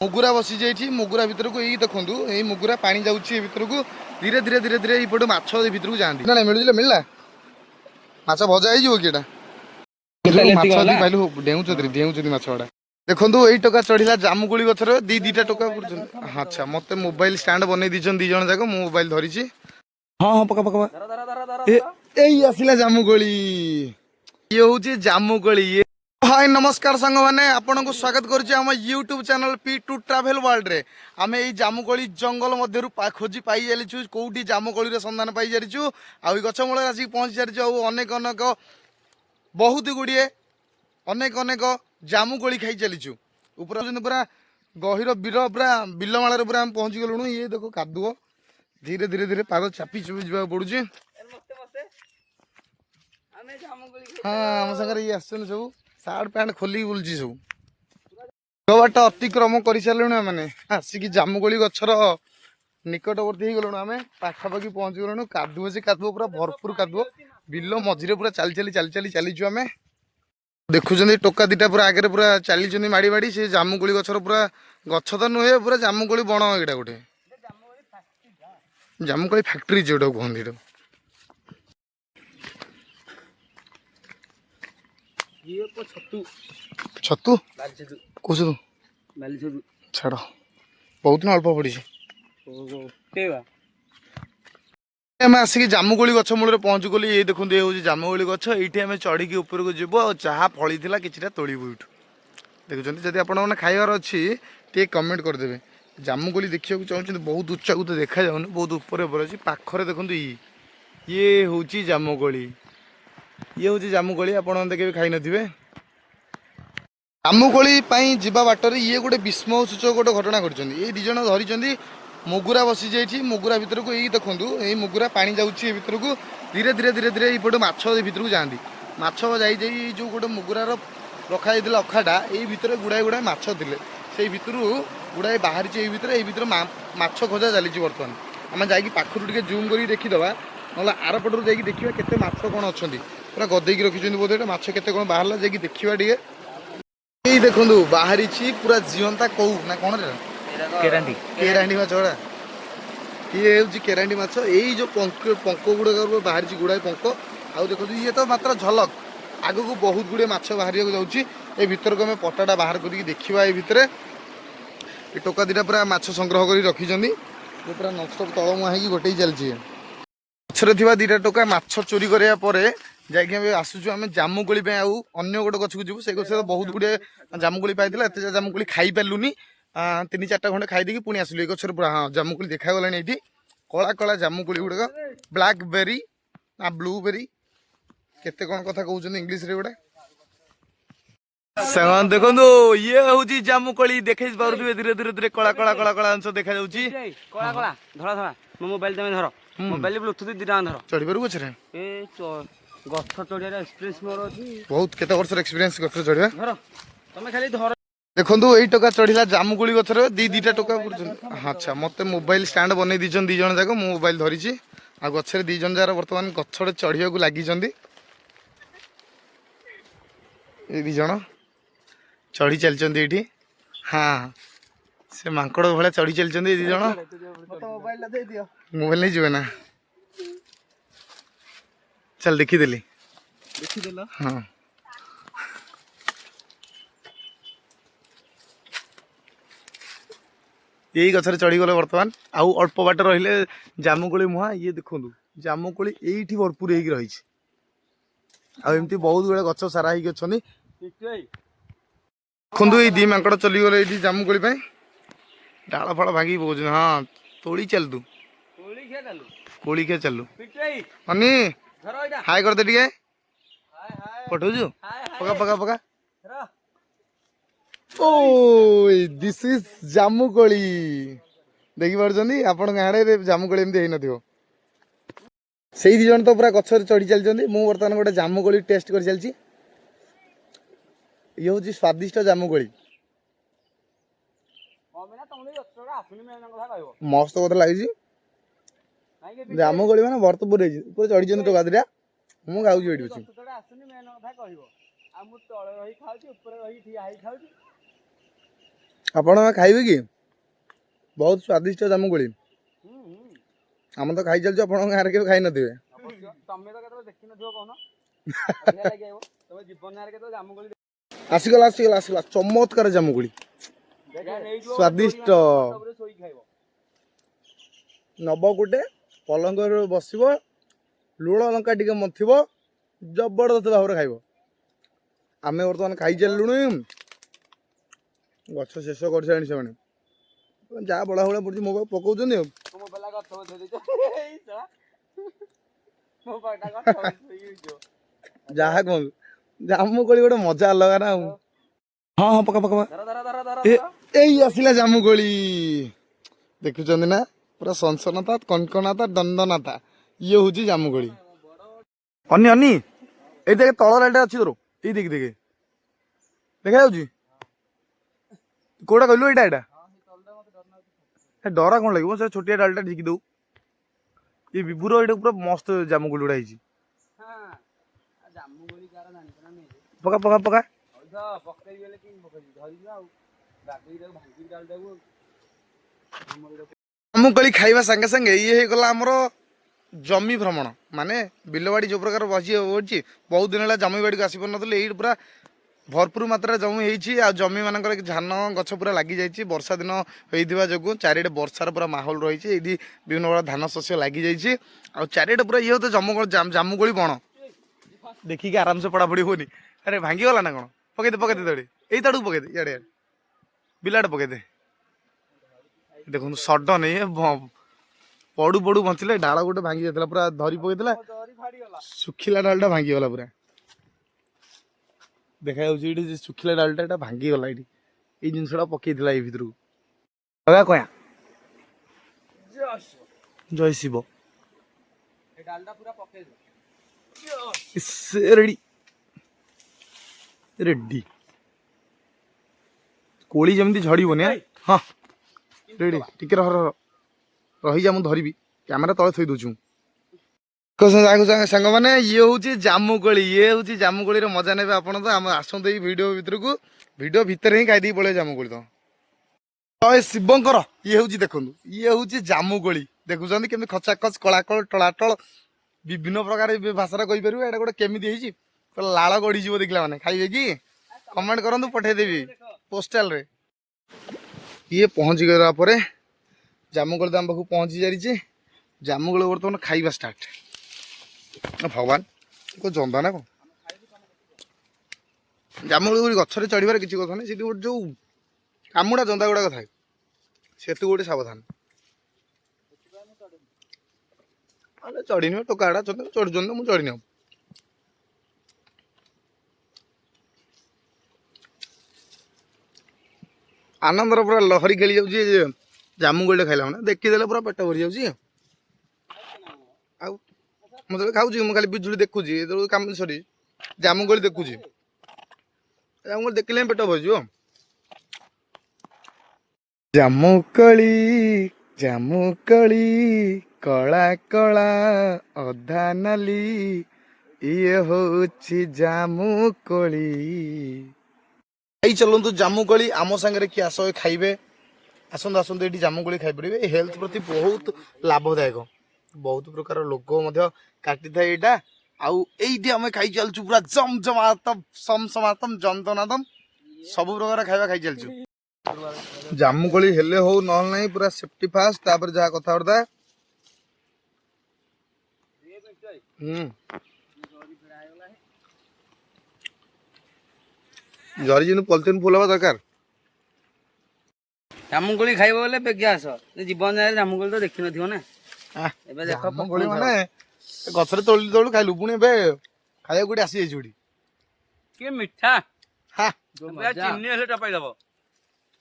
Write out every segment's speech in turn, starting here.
मुगुरा बसी जाइए मुगुरा भितर को यही देखूँ यही मुगुरा पानी जाऊँगी भितर को धीरे धीरे धीरे धीरे ये माछ भितर को जाती ना मिलूला मिलला माछ भजा हो किटा पाइलु डेउँ माछ गुड़ा देखो यही टका चढ़ला जामुकोली गछर दीटा टका अच्छा मत मोबाइल स्टैंड बनई दीजन दी जन जाक मोबाइल धरी हाँ हाँ पका पका यही आसला जामुकोली ये हूँ जामुकोली ये हाय नमस्कार सांग मैंने आपन को स्वागत करुचे आम YouTube channel P2 travel world रे आम यही जामुकोली जंगल मध्य खोजी पाई चलु कौटी जामुकोली संधान पाई चलु आ गछ मूल आसिक पहुँची सारी अनेक अनेक बहुत गुड़िए अनेक अनेक जामुकोली खाई चलीचु ऊपर पूरा गहिर बीर पूरा बिलमाल पूरा आम पहुँची गलुणु ये देखो कादुओ धीरे धीरे धीरे पाद चापी चुपी जा पड़ुची हाँ आम सागर ये आस सब सार्ट पैंट खोलिक बुलूची सब बाट अतिक्रम कर सारे मैंने आसिक जामुकोली गछर निकटवर्ती हो गलु आम पाखापाखि पहुँची गलुणु कादुओ से कादुओ पूरा भरपूर कादुओ बिल मझे पूरा चली चली चली चली चलीचु आम देखुं टोका दीटा पूरा आगे पूरा चली माड़ी माड़ी से जामुकोली गछर पूरा गछ तो नुहे पूरा जामुकोली बण एटा गोटे जामुकोली फैक्ट्री जोटा कहते छतु कौन छाड़ बहुत ना अल्प पड़ी आम आसिक जामुकोली गछ मूल पहुँच गली ये देखो ये हूँ जामुकोली गछ ये आम चढ़ी ऊपर को जीव आ जहाँ फली किसी तोड़बू यूँ देखुं जब आपने खाइबार अच्छी टे कमेंट करदे जामुकोली देखा चाहते बहुत उच्चा को तो देखा जाऊन बहुत ऊपर अच्छी पाखरे देखो ये हूँ जामुकोली ये हूँ जामुकोली आप देखे खाई नथिबे जामुकोली जीवा बाटर ये गोटे विस्मय सूचक गोटे घटना कर दी जन धरी मुगुरा बसी जाइए मुगुरा भितर को यही देखूँ यही मुगुरा पानी जाऊँगी भितर को धीरे धीरे धीरे धीरे ये माछ भितर को जाती माछ जाई जो गोटे मुगुरार रखाई अखाटा यही भितर गुड़ाए गुड़ाए माछ थे से भितर गुड़ाए बाहरी भितर माछ खोजा चली बर्तमान आम जा पाखर टे जूम कर देखीदे ना आर पटर जा देखा केते माछ कौन अच्छा पूरा गदेक रखी बोधे माछ के कौन बाहर जा देखा टे यही देखूँ बाहरी पूरा जीवंता कौ ना कौन केरांडी माछ गुड़ा ये हूँ केरांडी माछ यही जो पंक गुड़ाक बाहरी गुड़ाए पंक आउ देखो ये तो मात्र झलक आग को बहुत गुड़े माछ बाहर जाऊँगी भितर को आम पटाटा बाहर करके देखा ये भितर टोका दीटा पूरा माछ संग्रह कर रखी पूरा ननस्टप तल मुहाँ गोटे चलती गचर थी दीटा टोका माछ चोरी कराया जाकि आसुचु आम जामुकोली आउ अन्न गोटे गछ को जीव से गछ बहुत गुड़े जामुकोली पाई एत जामुकोली खाई पार्लुनी 3-4टा खंडे खाई पुणी आसलु गचर पूरा हाँ जामुकोली देखागला ये कला कला जामुकोली गुड़ाक ब्लैकबेरी ना ब्लूबेरी केते कौन कथा कहते इंग्लीश रे गोटे देखो ये हूँ जामुकोली देखे पारे धीरे धीरे धीरे कला कला कला कला अंश देखा कला कला धरा धरा मो मोबाइल तुम धर मोबाइल ब्लूटूथ दिटा धर चढ़ी पारू गछरे गछ चढ़िया एक्सपीरियंस मोर अछि बहुत केते वर्ष एक्सपीरियंस गछ चढ़िया धर तमे खाली धर देखो यही टका चढ़ला जामुकोली गछर दीटा टका अच्छा मत मोबाइल स्टैंड बनई दीजन दी जन जाक मोबाइल धरी आ गछरे दी जन जार वर्तमान गछड़े चढ़िया को लगी दी जन चढ़ी चलती हाँ से मांकड़ भाया चढ़ी चलती दी जन मोबाइल नहीं जीवे ना चल देखीदेली हाँ यही गचर चढ़ीगले बर्तमान आउ अल्प बाट रहिले जामुकोली मुहाँ ये देखो जामुकोली यही भरपूर हो रही आमती बहुत गुड़ा गच सारा हो देखु ये दी मांकड़ चलीगले ये जामुकोली डाल फाड़ भांगी बोझ हाँ तोड़ी चल तू कोली क्या चलू अनी हाय कर दे टिके पठाऊछु पका पका पका ओ दिस इज जामुकोली देखी पार्टी आपण गाँडे जामुकोली एमती हो से दी जन तो पूरा गछ चढ़ी चलती मु बर्तमान गोटे जामुकोली टेस्ट कर चलती ये हूँ स्वादिष्ट जामुकोली मस्त कथा लगी जामुकोली मैंने भरपूर चढ़ी टोका दीटा मु गाँव ଆପଣ ଖାଇବେ କି? ବହୁତ ସ୍ୱାଦିଷ୍ଟ ଜାମୁକୋଳି। ଆମେ ତ ଖାଇ ଚାଲିଛୁ, ଆପଣଙ୍କ ଗାଁରେ କେବେ ଖାଇ ନଥିବେ। ତମେ ତ କେତେବେଳେ ଦେଖିନଥିବ କହୁନ? ବଢିଆ ଲାଗିବ। ତମେ ଜୀବନରେ କେତେବେଳେ ଜାମୁକୋଳି ଆସିଗଲା ଆସିଗଲା ଆସିଗଲା ଚମତ୍କାର ଜାମୁକୋଳି, ସ୍ୱାଦିଷ୍ଟ। ଶୋଇ ଖାଇବ। ନବ ଗୋଟେ ପଲଙ୍କରେ ବସିବ, ଲୁଣ ଲଙ୍କା ଟିକେ ମଥିବ, ଜବରଦସ୍ତ ଭାବରେ ଖାଇବ। ଆମେ ବର୍ତ୍ତମାନ ଖାଇଚାଲିଲୁଣି, ଗଛ ଶେଷ କରିସାରିଣି ସେମାନେ। ଯାହା ବଳା ଭଳିଆ ପଡୁଛି ମୋ ପାଖକୁ ପକଉଛନ୍ତି ଆଉ। ଯାହା କୁହନ୍ତୁ, ଜାମୁକୋଳି ଗୋଟେ ମଜା ଅଲଗା ନା ଆଉ। ହଁ ହଁ ପକା ପକା ଏଇ ଆସିଲା ଜାମୁକୋଳି, ଦେଖୁଛନ୍ତି ନା, ପୁରା ସନସନତା କନକନାତା ଦନ୍ଦନାତା। ଇଏ ହଉଛି ଜାମୁକୋଳି। ଅନି ଅନି ଏଇ ଦେଖେ ତଳ ଲାଇଟା ଅଛି ତୋର, ଏଇ ଦେଖି ଦେଖେ ଦେଖା ଯାଉଛି। କୋଉଟା କହିଲୁ? ଏଇଟା ଏଇଟା ଡରା କଣ ଲାଗିବ, ସେ ଛୋଟିଆ ଡାଲଟା ଝିକି ଦଉ। ଏ ବିଭୁର ଏଇଟା ପୁରା ମସ୍ତ ଜାମୁକୋଳି ଗୁଡା ହେଇଛି। ପକା ପକା ପକା। ଜାମୁକୋଳି ଖାଇବା ସାଙ୍ଗେ ସାଙ୍ଗେ ଇଏ ହେଇଗଲା ଆମର ଜମି ଭ୍ରମଣ। ମାନେ ବିଲବାଡି ଯୋଉ ପ୍ରକାର ବସି ହଉଛି, ବହୁତ ଦିନ ହେଲା ଜମି ବାଡିକୁ ଆସିପାରୁନଥିଲେ। ଏଇଠି ପୁରା ଭରପୁର ମାତ୍ରାରେ ଜମି ହେଇଛି। ଆଉ ଜମି ମାନଙ୍କରେ ଧାନ ଗଛ ପୁରା ଲାଗି ଯାଇଛି, ବର୍ଷା ଦିନ ହେଇଥିବା ଯୋଗୁଁ ଚାରିଆଡେ ବର୍ଷାର ପୁରା ମାହୋଲ ରହିଛି। ଏଇଠି ବିଭିନ୍ନ ପ୍ରକାର ଧାନ ଶସ୍ୟ ଲାଗି ଯାଇଛି। ଆଉ ଚାରିଆଡେ ପୁରା ଇଏ ହଉଛି ଜାମୁକୋଳି ବଣ। ଦେଖିକି ଆରାମସେ ପଢାପଢି ହଉନି। ଆରେ ଭାଙ୍ଗିଗଲା ନା କଣ? ପକେଇଦେ ପକେଇଦେ ତଳେ, ଏଇ ତଳକୁ ପକେଇଦେ, ଇଆଡେ ବିଲାଟେ ପକେଇଦେ। ଦେଖନ୍ତୁ ସଡନ ପଡୁ ପଡୁ ବଞ୍ଚିଲେ। ଡାଳ ଗୋଟେ ଭାଙ୍ଗି ଯାଇଥିଲା, ପୁରା ଧରି ପକେଇଥିଲା, ଶୁଖିଲା ଡାଳଟା ଭାଙ୍ଗିଗଲା ପୁରା। ଦେଖାଯାଉଛି ଏଇଠି ଶୁଖିଲା ଡାଳଟା, ଏଟା ଭାଙ୍ଗିଗଲା। ଏଇଠି ଏଇ ଜିନିଷଟା ପକେଇଥିଲା ଏଇ ଭିତରକୁ। କୟା ଜୟ ଶିବ। ରେଡି ରେଡି କୋଳି ଯେମିତି ଝଡିବନି। ହଁ ରେଡି, ଟିକେ ରହିଯା, ମୁଁ ଧରିବି। କ୍ୟାମେରା ତଳେ ଥୋଇ ଦଉଛୁ। ସାଙ୍ଗମାନେ, ଇଏ ହଉଛି ଜାମୁକୋଳି। ଇଏ ହଉଛି ଜାମୁକୋଳିର ମଜା ନେବେ ଆପଣ। ତ ଆମେ ଆସନ୍ତୁ ଏଇ ଭିଡିଓ ଭିତରକୁ, ଭିଡିଓ ଭିତରେ ହିଁ ଖାଇଦେଇ ପଳେଇ ଜାମୁକୋଳି। ତ ଜୟ ଶିବଙ୍କର। ଇଏ ହଉଛି ଦେଖନ୍ତୁ, ଇଏ ହଉଛି ଜାମୁକୋଳି। ଦେଖୁଛନ୍ତି କେମିତି ଖଚାଖଚ କଳାକଳ ଟଳାଟଳ ବିଭିନ୍ନ ପ୍ରକାର ଭାଷାରେ କହିପାରିବେ। ଏଇଟା ଗୋଟେ କେମିତି ହେଇଛି, ଲାଳ ଗଡିଯିବ ଦେଖିଲା ମାନେ। ଖାଇବେ କି? କମେଣ୍ଟ କରନ୍ତୁ, ପଠେଇଦେବି ପୋଷ୍ଟାଲରେ। ଇଏ ପହଞ୍ଚି ଗଲା ପରେ ଜାମୁକୋଳି ଆମ ପାଖକୁ ପହଞ୍ଚି ଯାଇଛି। ଜାମୁକୋଳି ବର୍ତ୍ତମାନ ଖାଇବା ଷ୍ଟାର୍ଟ। ଭଗବାନ ଜନ୍ଦା ନା କଣ? ଜାମୁକୋଳି ଗଛରେ ଚଢିବାରେ କିଛି କଥା ନାହିଁ, ସେଠି ଗୋଟେ ଯୋଉ କାମୁଡା ଜନ୍ଦା ଗୁଡାକ ଥାଏ, ସେତୁ ଗୋଟେ ସାବଧାନ। ଚଢିନି, ଟୋକା ଗୁଡା ଚଢୁଛନ୍ତି, ମୁଁ ଚଢିନି। ଆନନ୍ଦର ପୁରା ଲହରୀ ଖେଳି ଯାଉଛି ଜାମୁକୋଳି ଖାଇଲା ମାନେ। ଦେଖିଦେଲେ ପୁରା ପେଟ ଭରି ଯାଉଛି। ଆଉ ମୁଁ ଯେତେବେଳେ ଖାଉଛି, ମୁଁ ଖାଲି ବିଜୁଳି ଦେଖୁଛି। ଯେତେବେଳେ କାମ ସରି ଜାମୁକୋଳି ଦେଖୁଛି, ଜାମୁକୋଳି ଦେଖିଲେ ହିଁ ପେଟ ଭରିଯିବ। ଜାମୁକୋଳି ଜାମୁକୋଳି କଳା କଳା ଅଧା ନାଲି, ଇଏ ହଉଛି ଜାମୁକୋଳି। ଖାଇ ଚାଲନ୍ତୁ ଜାମୁକୋଳି, ଆମ ସାଙ୍ଗରେ କିଏ ଆସ ଖାଇବେ। ଆସନ୍ତୁ ଆସନ୍ତୁ, ଏଇଠି ଜାମୁକୋଳି ଖାଇପାରିବେ। ହେଲ୍ଥ ପ୍ରତି ବହୁତ ଲାଭଦାୟକ। ବହୁତ ପ୍ରକାର ଲୋକ ମଧ୍ୟ କାଟିଥାଏ ଏଇଟା। ଆଉ ଏଇଠି ଆମେ ଖାଇ ଚାଲିଛୁ ପୁରା ଜମଜମାତମ ସମସମାତମ ଜମଦନାଦମ, ସବୁ ପ୍ରକାର ଖାଇବା ଖାଇ ଚାଲିଛୁ। ଜାମୁକୋଳି ହେଲେ ହଉ ନହେଲେ ନାହିଁ, ପୁରା ସେଫଟି ଫାଷ୍ଟ, ତାପରେ ଯାହା କଥାବାର୍ତ୍ତା। ଜରି ଯେମିତି ପଲିଥିନ ଫୁଲ ହବା ଦରକାର। ଜାମୁକୋଳି ଖାଇବ ବୋଲେ ବେଗି ଆସ। ଜୀବନ ଯାଏ ଜାମୁକୋଳି ତ ଦେଖିନଥିବ ନା। ଏବେ ଦେଖ ଜାମୁକୋଳି ମାନେ ଗଛରେ ତୋଳି ତୋଳୁ ଖାଇଲୁ, ପୁଣି ଏବେ ଖାଇବାକୁ କୋଉଠି ଆସିଯାଇଛି ଯୋଉଠି। କି ମିଠା, ହା ଚିନି ହେଲେ ଟପାଇ ଦବ।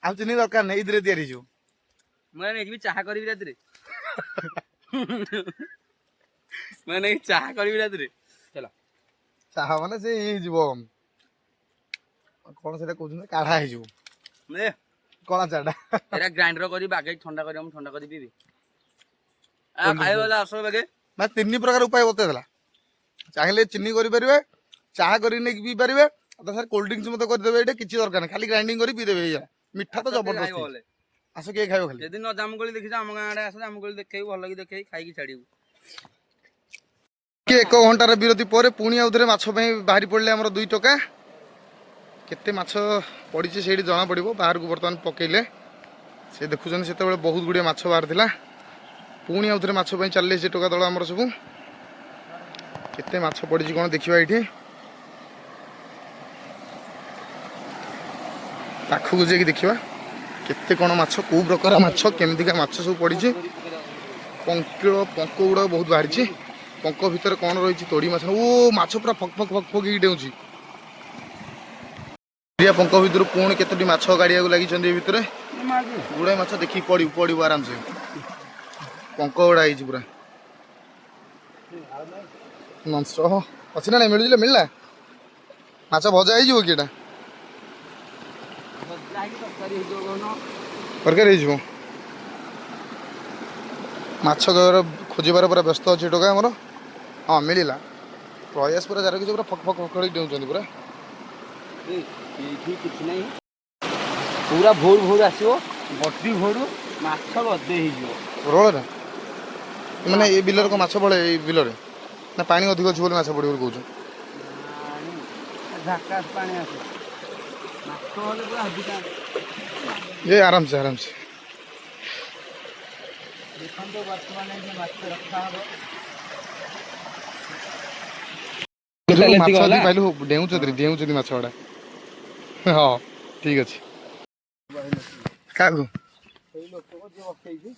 ଆଉ ଚିନି ଦରକାର ନାହିଁ, ଏଇଥିରେ ତିଆରି ହେଇଯିବ। ମୁଁ ନେଇକି ଚାହା କରିବି ରାତିରେ। ମୁଁ ନେଇକି ଚାହା କରିବି ରାତିରେ। ଚାଲ ଚାହା ମାନେ ସେ ହେଇଯିବ, କଣ ସେଟା କହୁଛନ୍ତି, କାଢା ହେଇଯିବ। କଳା ଚାଟା ଏରା ଗ୍ରାଇଣ୍ଡର କରି ବାଗେଇ ଥଣ୍ଡା କରି, ମୁଁ ଥଣ୍ଡା କରି ପିଇବି। ଖାଇବ ଆସ ବାଗେ। ମାନେ 3 ପ୍ରକାର ଉପାୟ ବତେଇଦେଲା। ଚାହିଁଲେ ଚିନି କରିପାରିବେ, ଚାହା କରି ନେଇକି ପିଇ ପାରିବେ, ତା ସାଙ୍ଗରେ କୋଲ୍ଡ ଡ୍ରିଙ୍କସ ମଧ୍ୟ କରିଦେବେ। ଏଇଟା କିଛି ଦରକାର ନାହିଁ, ଖାଲି ଗ୍ରାଇଣ୍ଡିଙ୍ଗ କରି ପିଇଦେବେ। ମିଠା ତ ଜବରଦସ୍ତ। ଆସ କିଏ ଖାଇବ ଖାଲି। ଯଦି ନ ଜାମୁକୋଳି ଦେଖିଛ ଆମ ଗାଁ ଆଡେ ଆସ ଜାମୁକୋଳି ଦେଖେଇବୁ ଭଲ କି ଦେଖେଇ ଖାଇକି ଛାଡ଼ିବୁ। କି 1 ଘଣ୍ଟାର ବିରତି ପରେ ପୁଣି ଆଉ ଥରେ ମାଛ ପାଇଁ ବାହାରି ପଡ଼ିଲେ ଆମର 2 ଟୋକା। କେତେ ମାଛ ପଡ଼ିଛି ସେଇଠି ଜଣା ପଡ଼ିବ। ବାହାରକୁ ବର୍ତ୍ତମାନ ପକେଇଲେ ସେ ଦେଖୁଛନ୍ତି ସେତେବେଳେ ବହୁତ ଗୁଡ଼ିଏ ମାଛ ବାହାରିଥିଲା। ପୁଣି ଆଉ ଥରେ ମାଛ ପାଇଁ ଚାଲିଲେ ସେ ଟୋକା ଦଳ ଆମର ସବୁ। କେତେ ମାଛ ପଡ଼ିଛି କ'ଣ ଦେଖିବା ଏଇଠି। ପାଖକୁ ଯାଇକି ଦେଖିବା କେତେ କ'ଣ ମାଛ, କେଉଁ ପ୍ରକାର ମାଛ, କେମିତିକା ମାଛ ସବୁ ପଡ଼ିଛି। ପଙ୍କ ଗୁଡ଼ାକ ବହୁତ ବାହାରିଛି। ପଙ୍କ ଭିତରେ କ'ଣ ରହିଛି ତୋଡ଼ି ମାଛ। ଓ ମାଛ ପୁରା ଫକ୍ ଫକ୍ ଫକ୍ ଫକ୍ ହେଇକି ଡେଉଁଛି। ପଙ୍କ ଭିତରୁ ପୁଣି କେତୋଟି ମାଛ ଗାଡ଼ିବାକୁ ଲାଗିଛନ୍ତି ଏ ଭିତରେ। ଗୁଡ଼ାଏ ମାଛ ଦେଖିକି ପଡ଼ିବୁ ଆରାମସେ। ପଙ୍କ ଗୁଡ଼ା ହେଇଛି ପୁରା ନନଷ୍ଟପ। ଅଛି ନା ନାଇଁ ମିଳିଲା ମାଛ ଭଜା ହେଇଯିବ କି ଏଟା? ତରକାରୀ ହେଇଯିବ। ମାଛ ଖୋଜିବାର ପୁରା ବ୍ୟସ୍ତ ଅଛି ଟୋକା ଆମର। ହଁ ମିଳିଲା। ପ୍ରୟାସ ପୁରା ଯାର କିଛି ପୁରା ଫକ୍ ଫକ୍ ଫକ୍ ହେଇକି ଡେଉଁଛନ୍ତି ପୁରା। କିଛି ନାହିଁ ପୁରା ଭୋରୁ ଆସିବ ବଟି ଭୋରୁ ମାଛ ଗଦେ ହେଇଯିବ ରୋଳରେ। ମାନେ ଏ ବିଲରେ କ'ଣ ମାଛ ପଡ଼େ? ଏଇ ବିଲରେ ନା ପାଣି ଅଧିକ ଅଛି ବୋଲି ମାଛ ପଡ଼ିବ ବୋଲି କହୁଛୁ? ଝାକାସ ପାଣି ଆସେ ମାଛ ହେଲେ ପୁରା ଅଧିକା ଆରାମସେ ଦେଖନ୍ତୁ ବର୍ତ୍ତମାନ ଏଠି ମାଛ ରଖା ହବ। ମାଛ ଯଦି ପାଇଲୁ ଡେଉଁଛନ୍ତି ମାଛ ଗୁଡ଼ା। ହଁ ଠିକ ଅଛି। କାହାକୁ? ସେଇ ଲୋକକୁ ଯିଏ ବସେଇଛି।